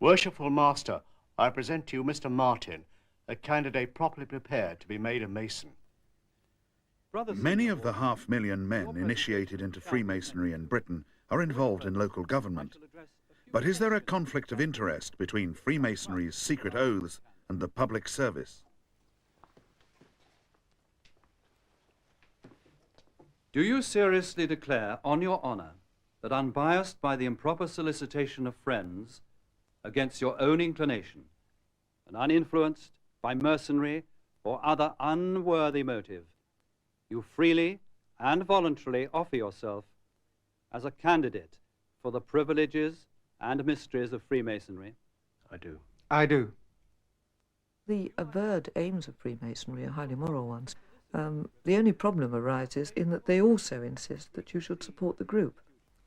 Worshipful Master, I present to you Mr. Martin, a candidate properly prepared to be made a Mason. Many of the 500,000 men initiated into Freemasonry in Britain are involved in local government. But is there a conflict of interest between Freemasonry's secret oaths and the public service? Do you seriously declare on your honor that, unbiased by the improper solicitation of friends against your own inclination, and uninfluenced by mercenary or other unworthy motive, you freely and voluntarily offer yourself as a candidate for the privileges and mysteries of Freemasonry? I do. I do. The averred aims of Freemasonry are highly moral ones. The only problem arises in that they also insist that you should support the group,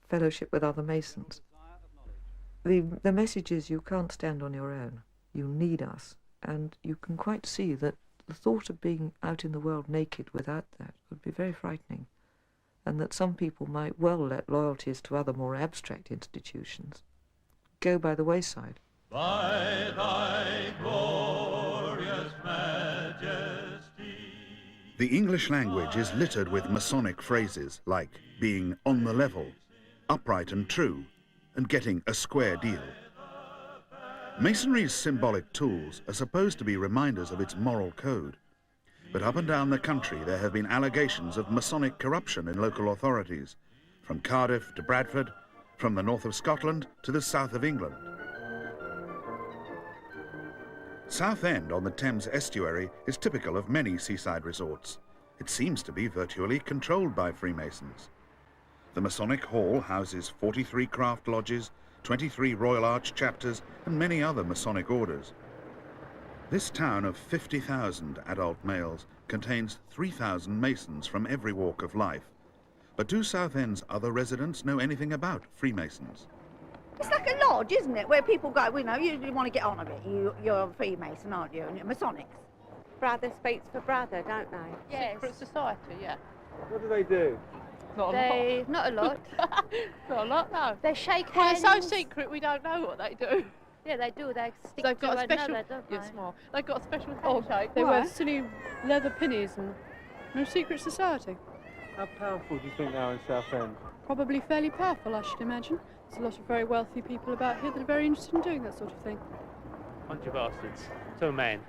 fellowship with other Masons. The message is you can't stand on your own. You need us, and you can quite see that the thought of being out in the world naked without that would be very frightening, and that some people might well let loyalties to other more abstract institutions go by the wayside. By thy glorious majesty. The English language is littered with Masonic phrases like being on the level, upright and true, and getting a square deal. Masonry's symbolic tools are supposed to be reminders of its moral code. But up and down the country there have been allegations of Masonic corruption in local authorities, from Cardiff to Bradford, from the north of Scotland to the south of England. Southend on the Thames estuary is typical of many seaside resorts. It seems to be virtually controlled by Freemasons. The Masonic Hall houses 43 craft lodges, 23 Royal Arch chapters, and many other Masonic orders. This town of 50,000 adult males contains 3,000 Masons from every walk of life. But do Southend's other residents know anything about Freemasons? It's like a lodge, isn't it, where people go, you know, you want to get on a bit. You're a Freemason, aren't you? And Masonics. Brother speaks for brother, don't they? Yes. Secret society, yeah. What do they do? Not a lot. Not a lot. Not a lot, no. They shake Well, hands. they're so secret we don't know what they do. Yeah, they do. They stick They've got to a special, another, don't they? yes, more. They've got a special handshake. They why? wear silly leather pinnies and they're a secret society. How powerful do you think they are in Southend? Probably fairly powerful, I should imagine. There's a lot of very wealthy people about here that are very interested in doing that sort of thing. Bunch of bastards. To a man.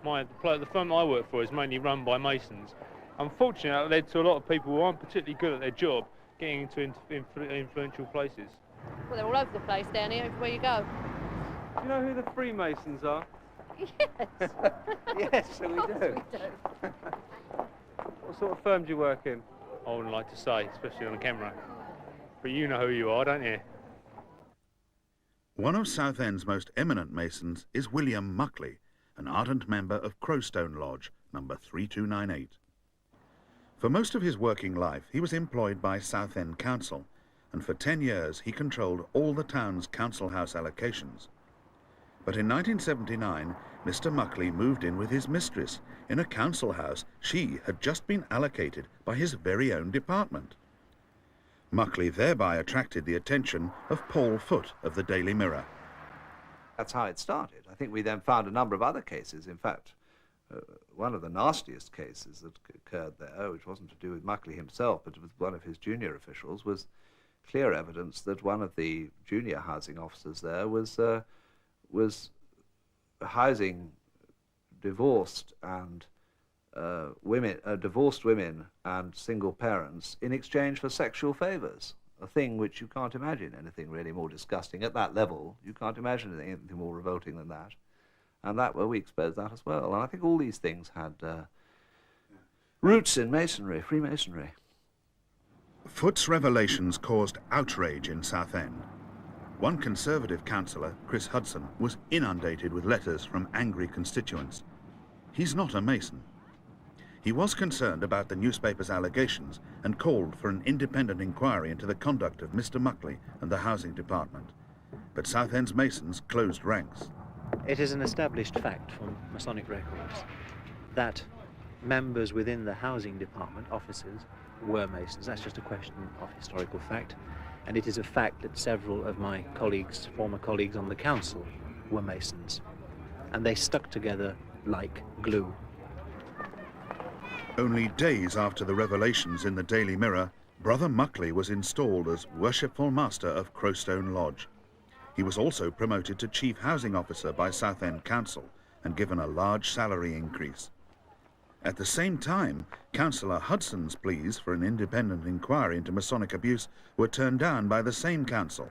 The firm I work for is mainly run by Masons. Unfortunately, that led to a lot of people who aren't particularly good at their job getting into influential places. Well, they're all over the place down here, everywhere you go. Do you know who the Freemasons are? Yes. Yes, we do. What sort of firm do you work in? I wouldn't like to say, especially on camera. But you know who you are, don't you? One of Southend's most eminent Masons is William Muckley, an ardent member of Crowstone Lodge, number 3298. For most of his working life, he was employed by Southend Council, and for 10 years he controlled all the town's council house allocations. But in 1979, Mr. Muckley moved in with his mistress in a council house she had just been allocated by his very own department. Muckley thereby attracted the attention of Paul Foote of the Daily Mirror. That's how it started. I think we then found a number of other cases. In fact, one of the nastiest cases that occurred there, which wasn't to do with Muckley himself, but with one of his junior officials, was clear evidence that one of the junior housing officers there was housing divorced and divorced women and single parents in exchange for sexual favors, a thing which you can't imagine anything really more disgusting. At that level, you can't imagine anything more revolting than that. And we exposed that as well. And I think all these things had roots in Masonry, Freemasonry. Foote's revelations caused outrage in Southend. One Conservative councillor, Chris Hudson, was inundated with letters from angry constituents. He's not a Mason. He was concerned about the newspaper's allegations and called for an independent inquiry into the conduct of Mr. Muckley and the Housing Department. But Southend's Masons closed ranks. It is an established fact from Masonic records that members within the Housing Department, officers, were Masons. That's just a question of historical fact. And it is a fact that several of my colleagues, former colleagues on the council, were Masons, and they stuck together like glue. Only days after the revelations in the Daily Mirror, Brother Muckley was installed as Worshipful Master of Crowstone Lodge. He was also promoted to Chief Housing Officer by Southend Council and given a large salary increase. At the same time, Councillor Hudson's pleas for an independent inquiry into Masonic abuse were turned down by the same council,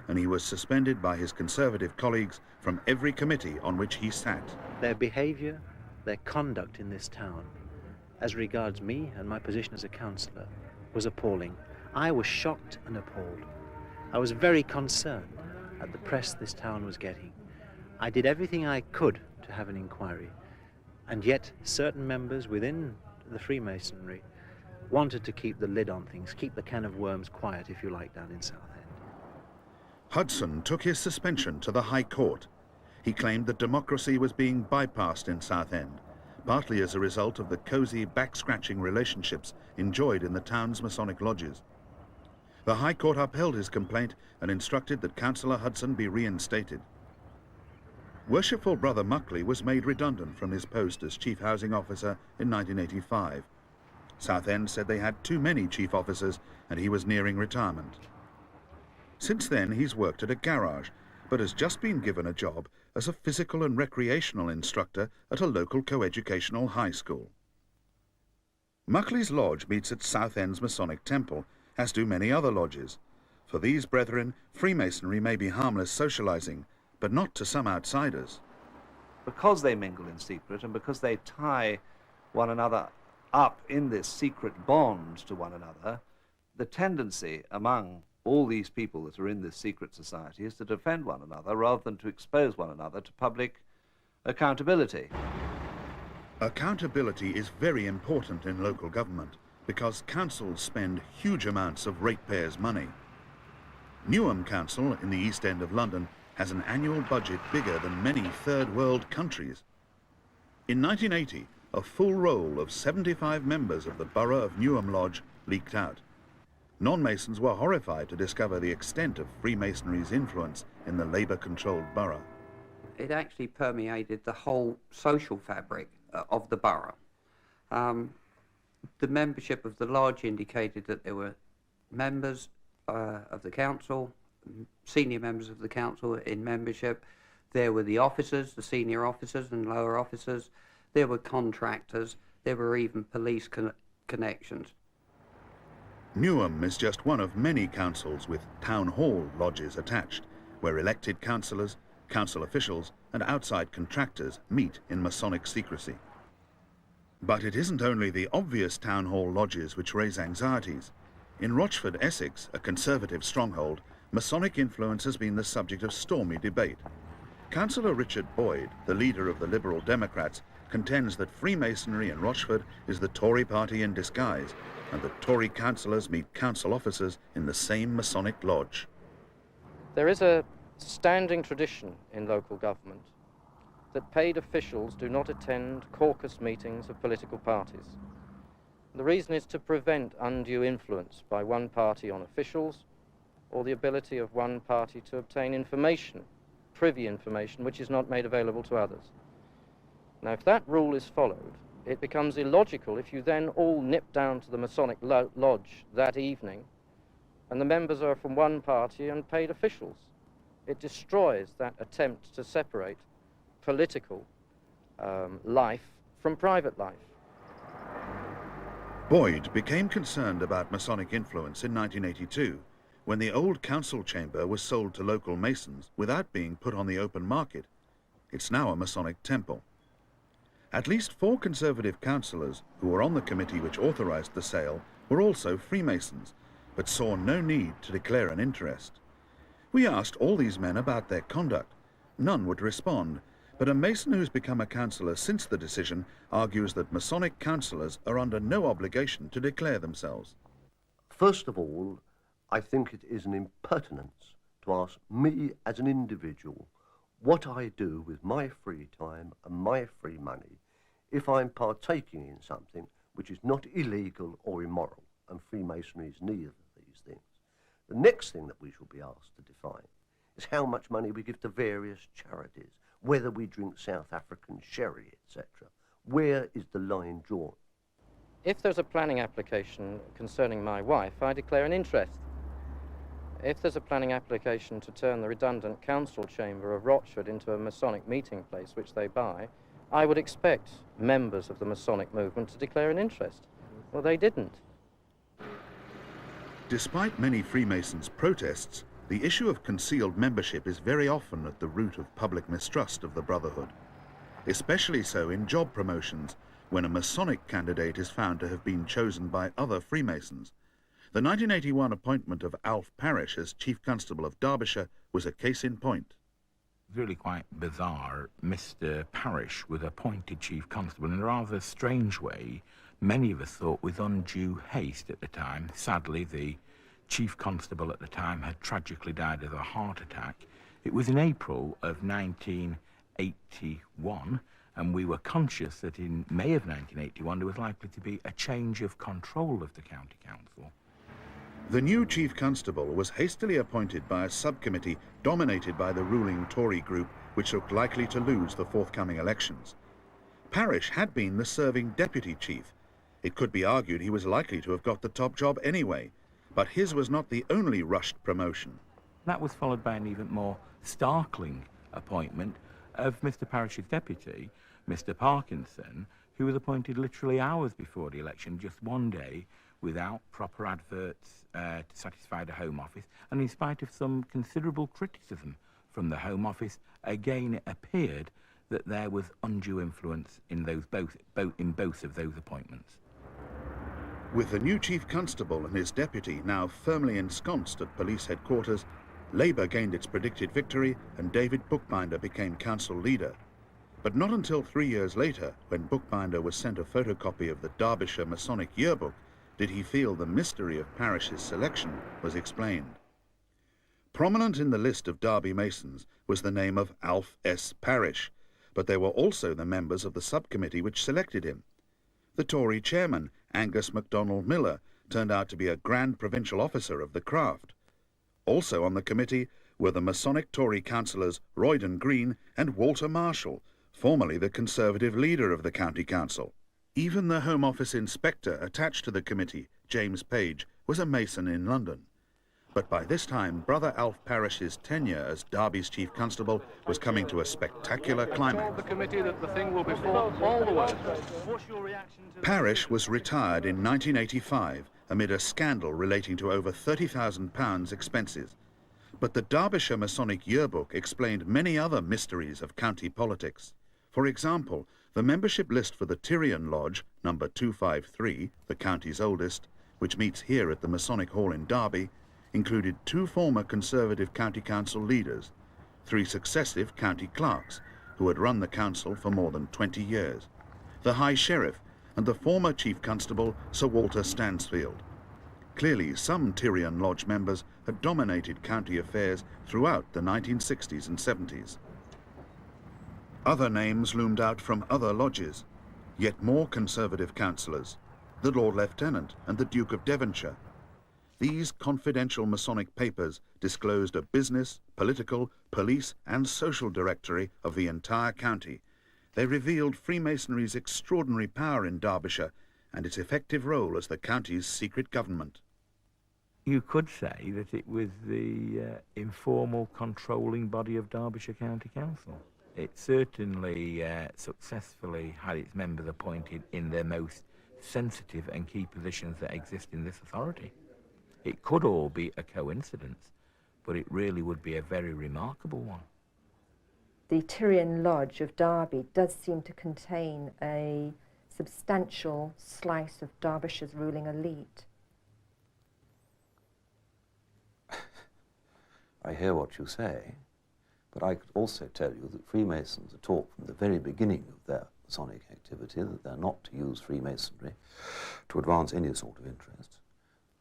and he was suspended by his Conservative colleagues from every committee on which he sat. Their behaviour, their conduct in this town, as regards me and my position as a councillor, was appalling. I was shocked and appalled. I was very concerned at the press this town was getting. I did everything I could to have an inquiry, and yet certain members within the Freemasonry wanted to keep the lid on things, keep the can of worms quiet, if you like, down in Southend. Hudson took his suspension to the High Court. He claimed that democracy was being bypassed in Southend, partly as a result of the cosy, back-scratching relationships enjoyed in the town's Masonic lodges. The High Court upheld his complaint and instructed that Councillor Hudson be reinstated. Worshipful Brother Muckley was made redundant from his post as Chief Housing Officer in 1985. Southend said they had too many chief officers and he was nearing retirement. Since then, he's worked at a garage, but has just been given a job as a physical and recreational instructor at a local coeducational high school. Muckley's lodge meets at Southend's Masonic Temple, as do many other lodges. For these brethren, Freemasonry may be harmless socializing, but not to some outsiders. Because they mingle in secret and because they tie one another up in this secret bond to one another, the tendency among all these people that are in this secret society is to defend one another rather than to expose one another to public accountability. Accountability is very important in local government because councils spend huge amounts of ratepayers' money. Newham Council in the East End of London has an annual budget bigger than many third world countries. In 1980, a full roll of 75 members of the Borough of Newham Lodge leaked out. Non-Masons were horrified to discover the extent of Freemasonry's influence in the Labour-controlled borough. It actually permeated the whole social fabric of the borough. The membership of the lodge indicated that there were members of the council, senior members of the council in membership. There were the officers, the senior officers and lower officers. There were contractors. There were even police connections. Newham is just one of many councils with town hall lodges attached, where elected councillors, council officials and outside contractors meet in Masonic secrecy. But it isn't only the obvious town hall lodges which raise anxieties. In Rochford, Essex, a conservative stronghold, Masonic influence has been the subject of stormy debate. Councillor Richard Boyd, the leader of the Liberal Democrats, contends that Freemasonry in Rochford is the Tory party in disguise, and that Tory councillors meet council officers in the same Masonic lodge. There is a standing tradition in local government that paid officials do not attend caucus meetings of political parties. The reason is to prevent undue influence by one party on officials or the ability of one party to obtain information, privy information, which is not made available to others. Now, if that rule is followed, it becomes illogical if you then all nip down to the Masonic lodge that evening and the members are from one party and paid officials. It destroys that attempt to separate political life from private life. Boyd became concerned about Masonic influence in 1982 when the old council chamber was sold to local Masons without being put on the open market. It's now a Masonic temple. At least 4 conservative councillors who were on the committee which authorised the sale were also Freemasons, but saw no need to declare an interest. We asked all these men about their conduct. None would respond, but a Mason who's become a councillor since the decision argues that Masonic councillors are under no obligation to declare themselves. First of all, I think it is an impertinence to ask me as an individual what I do with my free time and my free money if I'm partaking in something which is not illegal or immoral, and Freemasonry is neither of these things. The next thing that we shall be asked to define is how much money we give to various charities, whether we drink South African sherry, etc. Where is the line drawn? If there's a planning application concerning my wife, I declare an interest. If there's a planning application to turn the redundant council chamber of Rochford into a Masonic meeting place, which they buy, I would expect members of the Masonic movement to declare an interest. Well, they didn't. Despite many Freemasons' protests, the issue of concealed membership is very often at the root of public mistrust of the Brotherhood, especially so in job promotions, when a Masonic candidate is found to have been chosen by other Freemasons. The 1981 appointment of Alf Parish as Chief Constable of Derbyshire was a case in point. Really quite bizarre. Mr. Parish was appointed Chief Constable in a rather strange way. Many of us thought with undue haste at the time. Sadly, the Chief Constable at the time had tragically died of a heart attack. It was in April of 1981, and we were conscious that in May of 1981 there was likely to be a change of control of the County Council. The new Chief Constable was hastily appointed by a subcommittee dominated by the ruling Tory group, which looked likely to lose the forthcoming elections. Parish had been the serving Deputy Chief. It could be argued he was likely to have got the top job anyway, but his was not the only rushed promotion. That was followed by an even more startling appointment of Mr. Parish's deputy, Mr. Parkinson, who was appointed literally hours before the election, just one day, without proper adverts to satisfy the Home Office, and in spite of some considerable criticism from the Home Office, again it appeared that there was undue influence in both of those appointments. With the new Chief Constable and his deputy now firmly ensconced at police headquarters, Labour gained its predicted victory and David Bookbinder became council leader. But not until 3 years later, when Bookbinder was sent a photocopy of the Derbyshire Masonic Yearbook, did he feel the mystery of Parish's selection was explained. Prominent in the list of Derby Masons was the name of Alf S. Parish, but there were also the members of the subcommittee which selected him. The Tory chairman, Angus MacDonald Miller, turned out to be a grand provincial officer of the craft. Also on the committee were the Masonic Tory councillors Royden Green and Walter Marshall, formerly the Conservative leader of the County Council. Even the Home Office inspector attached to the committee, James Page, was a Mason in London. But by this time, Brother Alf Parish's tenure as Derby's Chief Constable was coming to a spectacular climax. The committee that the thing will be fought all the way. Parish was retired in 1985 amid a scandal relating to over £30,000 expenses. But the Derbyshire Masonic Yearbook explained many other mysteries of county politics. For example, the membership list for the Tyrian Lodge, number 253, the county's oldest, which meets here at the Masonic Hall in Derby, included 2 former Conservative County Council leaders, 3 successive county clerks who had run the council for more than 20 years, the High Sheriff and the former Chief Constable Sir Walter Stansfield. Clearly, some Tyrian Lodge members had dominated county affairs throughout the 1960s and 70s. Other names loomed out from other lodges, yet more Conservative councillors, the Lord Lieutenant and the Duke of Devonshire. These confidential Masonic papers disclosed a business, political, police and social directory of the entire county. They revealed Freemasonry's extraordinary power in Derbyshire and its effective role as the county's secret government. You could say that it was the informal controlling body of Derbyshire County Council. It certainly successfully had its members appointed in their most sensitive and key positions that exist in this authority. It could all be a coincidence, but it really would be a very remarkable one. The Tyrian Lodge of Derby does seem to contain a substantial slice of Derbyshire's ruling elite. I hear what you say, but I could also tell you that Freemasons are taught from the very beginning of their Masonic activity that they're not to use Freemasonry to advance any sort of interest.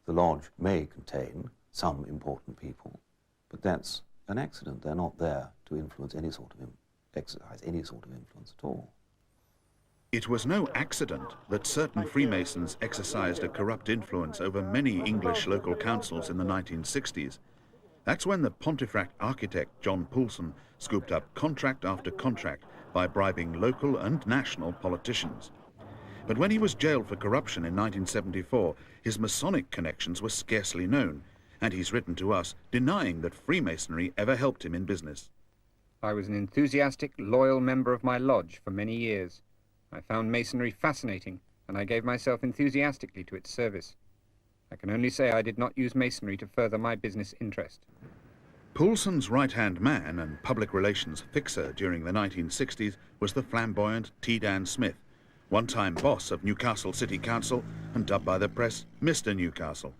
The lodge may contain some important people, but that's an accident. They're not there to influence any sort of exercise any sort of influence at all. It was no accident that certain Freemasons exercised a corrupt influence over many English local councils in the 1960s. That's when the Pontefract architect John Poulsen scooped up contract after contract by bribing local and national politicians. But when he was jailed for corruption in 1974, his Masonic connections were scarcely known, and he's written to us denying that Freemasonry ever helped him in business. I was an enthusiastic, loyal member of my lodge for many years. I found Masonry fascinating, and I gave myself enthusiastically to its service. I can only say I did not use Masonry to further my business interest. Poulsen's right-hand man and public relations fixer during the 1960s was the flamboyant T. Dan Smith, one-time boss of Newcastle City Council and dubbed by the press Mr. Newcastle.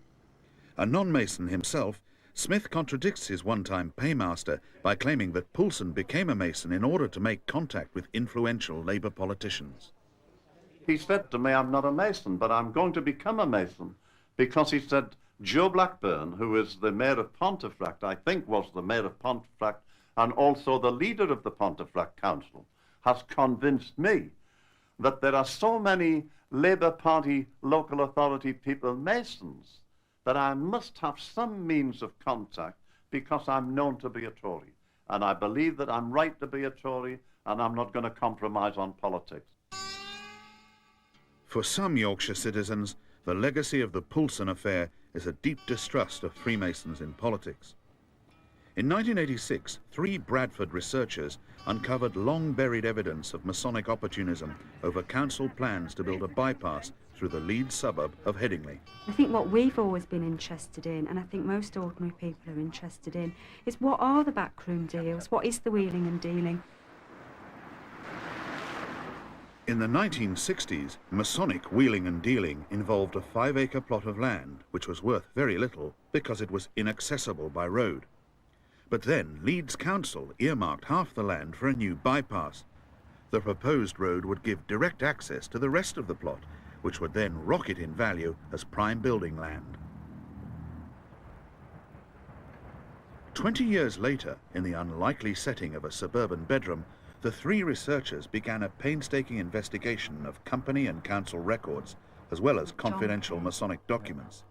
A non-Mason himself, Smith contradicts his one-time paymaster by claiming that Poulsen became a Mason in order to make contact with influential Labour politicians. He said to me, I'm not a Mason, but I'm going to become a Mason, because he said, Joe Blackburn, who is the mayor of Pontefract, I think was the mayor of Pontefract, and also the leader of the Pontefract Council, has convinced me that there are so many Labour Party local authority people Masons that I must have some means of contact because I'm known to be a Tory. And I believe that I'm right to be a Tory, and I'm not going to compromise on politics. For some Yorkshire citizens, the legacy of the Poulsen affair is a deep distrust of Freemasons in politics. In 1986, 3 Bradford researchers uncovered long-buried evidence of Masonic opportunism over council plans to build a bypass through the Leeds suburb of Headingley. I think what we've always been interested in, and I think most ordinary people are interested in, is what are the backroom deals? What is the wheeling and dealing? In the 1960s, Masonic wheeling and dealing involved a 5-acre plot of land, which was worth very little because it was inaccessible by road. But then Leeds Council earmarked half the land for a new bypass. The proposed road would give direct access to the rest of the plot, which would then rocket in value as prime building land. 20 years later, in the unlikely setting of a suburban bedroom, the 3 researchers began a painstaking investigation of company and council records, as well as confidential Masonic documents.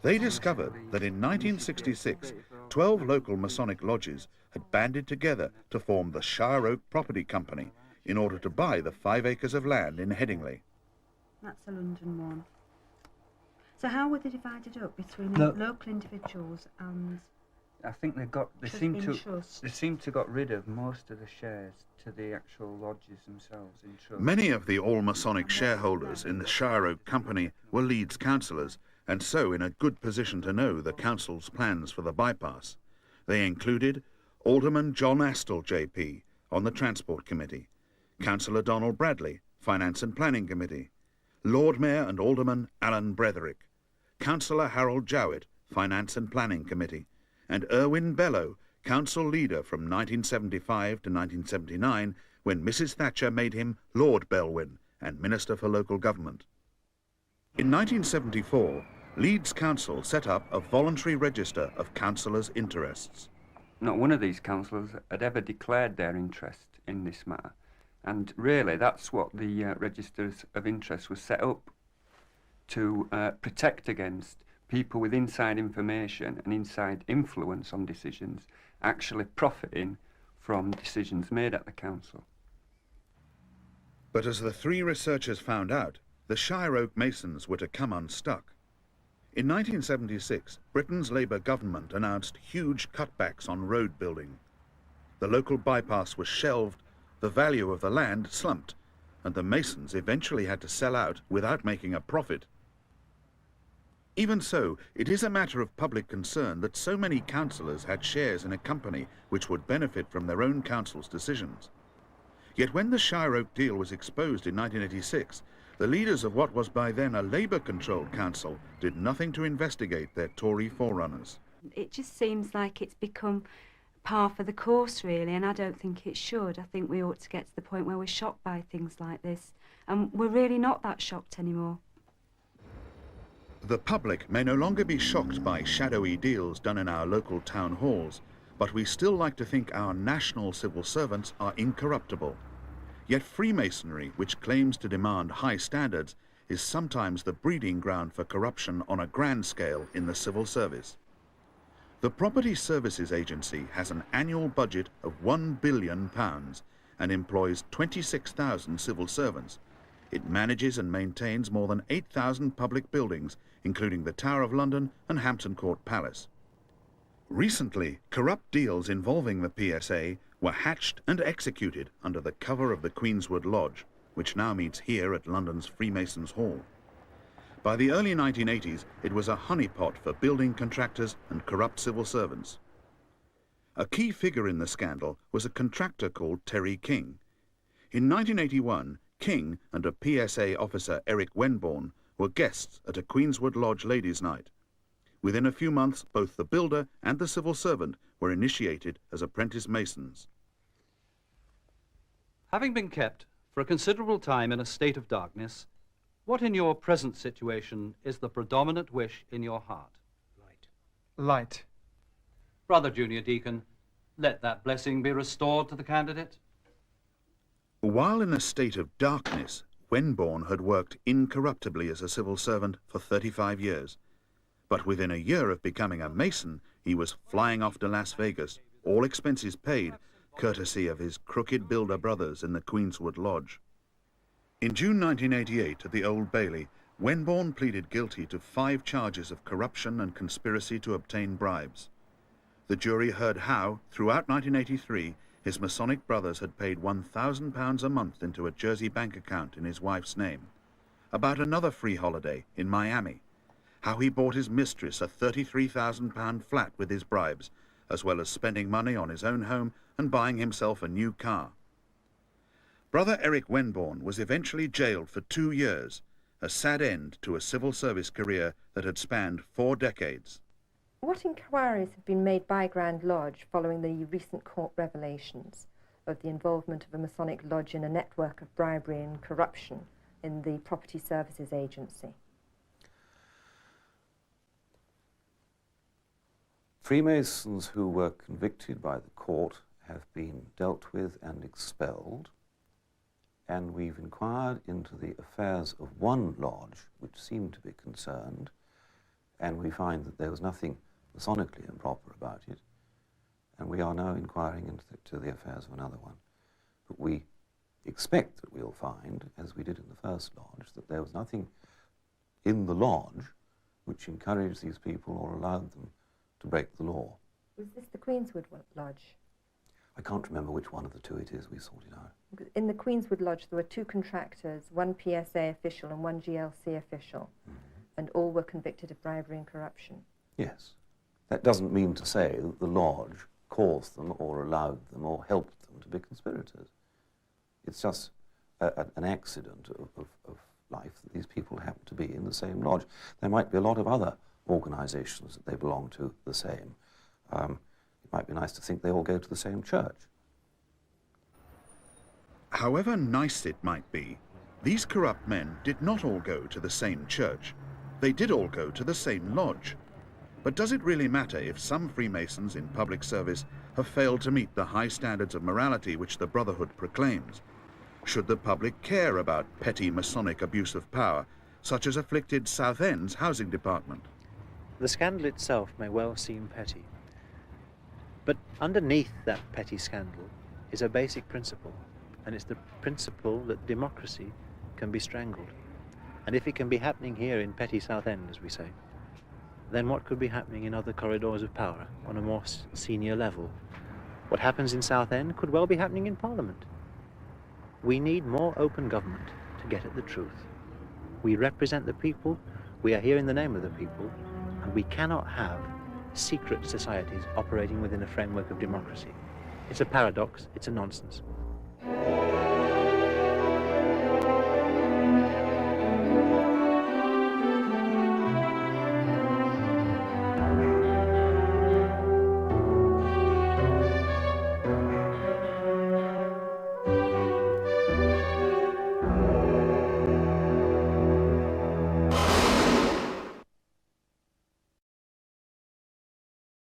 They discovered that in 1966, 12 local Masonic lodges had banded together to form the Shire Oak Property Company in order to buy the 5 acres of land in Headingley. That's the London one. So how were they divided up between local individuals and... I think they seem to got rid of most of the shares to the actual lodges themselves in trust. Many of the all-Masonic shareholders in the Shire Oak Company were Leeds councillors, and so in a good position to know the council's plans for the bypass. They included Alderman John Astle JP on the Transport Committee, Councillor Donald Bradley, Finance and Planning Committee, Lord Mayor and Alderman Alan Bretherick, Councillor Harold Jowett, Finance and Planning Committee, and Irwin Bellow, council leader from 1975 to 1979, when Mrs. Thatcher made him Lord Belwyn and Minister for Local Government. In 1974, Leeds Council set up a voluntary register of councillors' interests. Not one of these councillors had ever declared their interest in this matter, and really that's what the registers of interest was set up to protect against people with inside information and inside influence on decisions actually profiting from decisions made at the council. But as the 3 researchers found out, the Shire Oak Masons were to come unstuck. In 1976, Britain's Labour government announced huge cutbacks on road building. The local bypass was shelved, the value of the land slumped, and the Masons eventually had to sell out without making a profit. Even so, it is a matter of public concern that so many councillors had shares in a company which would benefit from their own council's decisions. Yet when the Shire Oak deal was exposed in 1986, the leaders of what was by then a Labour-controlled council did nothing to investigate their Tory forerunners. It just seems like it's become par for the course, really, and I don't think it should. I think we ought to get to the point where we're shocked by things like this, and we're really not that shocked anymore. The public may no longer be shocked by shadowy deals done in our local town halls, but we still like to think our national civil servants are incorruptible. Yet Freemasonry, which claims to demand high standards, is sometimes the breeding ground for corruption on a grand scale in the civil service. The Property Services Agency has an annual budget of £1 billion and employs 26,000 civil servants. It manages and maintains more than 8,000 public buildings, including the Tower of London and Hampton Court Palace. Recently, corrupt deals involving the PSA were hatched and executed under the cover of the Queenswood Lodge, which now meets here at London's Freemasons Hall. By the early 1980s, it was a honeypot for building contractors and corrupt civil servants. A key figure in the scandal was a contractor called Terry King. In 1981, King and a PSA officer, Eric Wenborn, were guests at a Queenswood Lodge ladies' night. Within a few months, both the builder and the civil servant were initiated as apprentice masons. Having been kept for a considerable time in a state of darkness, what in your present situation is the predominant wish in your heart? Light. Brother Junior Deacon, let that blessing be restored to the candidate. While in a state of darkness, Wenborn had worked incorruptibly as a civil servant for 35 years. But within a year of becoming a Mason, he was flying off to Las Vegas, all expenses paid, courtesy of his crooked builder brothers in the Queenswood Lodge. In June 1988, at the Old Bailey, Wenborn pleaded guilty to 5 charges of corruption and conspiracy to obtain bribes. The jury heard how, throughout 1983, his Masonic brothers had paid £1,000 a month into a Jersey bank account in his wife's name, about another free holiday in Miami, how he bought his mistress a £33,000 flat with his bribes, as well as spending money on his own home and buying himself a new car. Brother Eric Wenborn was eventually jailed for 2 years, a sad end to a civil service career that had spanned 4 decades. What inquiries have been made by Grand Lodge following the recent court revelations of the involvement of a Masonic lodge in a network of bribery and corruption in the Property Services Agency? Freemasons who were convicted by the court have been dealt with and expelled, and we've inquired into the affairs of one lodge which seemed to be concerned, and we find that there was nothing Masonically improper about it, and we are now inquiring into the affairs of another one. But we expect that we'll find, as we did in the first lodge, that there was nothing in the lodge which encouraged these people or allowed them to break the law. Was this the Queenswood Lodge? I can't remember which one of the two it is we sorted out. In the Queenswood Lodge there were 2 contractors, 1 PSA official and 1 GLC official, and all were convicted of bribery and corruption. Yes. That doesn't mean to say that the lodge caused them or allowed them or helped them to be conspirators. It's just an accident of life that these people happen to be in the same lodge. There might be a lot of other organizations that they belong to the same. It might be nice to think they all go to the same church. However nice it might be, these corrupt men did not all go to the same church. They did all go to the same lodge. But does it really matter if some Freemasons in public service have failed to meet the high standards of morality which the Brotherhood proclaims? Should the public care about petty Masonic abuse of power, such as afflicted Southend's housing department? The scandal itself may well seem petty, but underneath that petty scandal is a basic principle, and it's the principle that democracy can be strangled. And if it can be happening here in petty Southend, as we say, then what could be happening in other corridors of power on a more senior level? What happens in Southend could well be happening in Parliament. We need more open government to get at the truth. We represent the people, we are here in the name of the people, and we cannot have secret societies operating within a framework of democracy. It's a paradox, it's a nonsense.